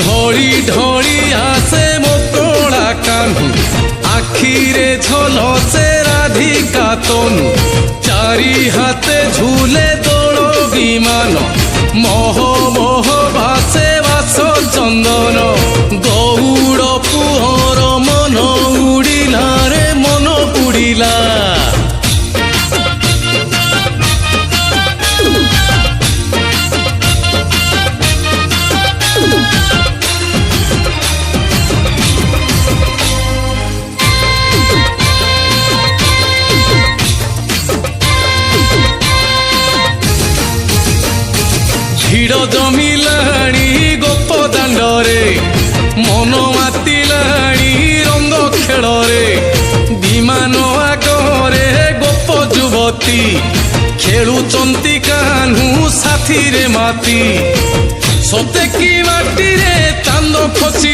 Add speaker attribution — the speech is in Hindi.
Speaker 1: ढोली ढोली आसे मोकड़ा कान्हू आखिरे झलसे राधिका तनु चारि हाथे झूले दोलो विमान मोह मोह भासे वास चंदन गौड़ पुहर मन उड़िला रे मन उड़िला ভিড় জমিলাণী গোপ দাণ্ডরে মন মাতিলাণী রঙ্গ খেলরে বিমান আগরে গোপ যুবতী খেলুচন্তি কাহ্নু সাথীরে মাতি সতে কি মাটিরে চান্দ খসি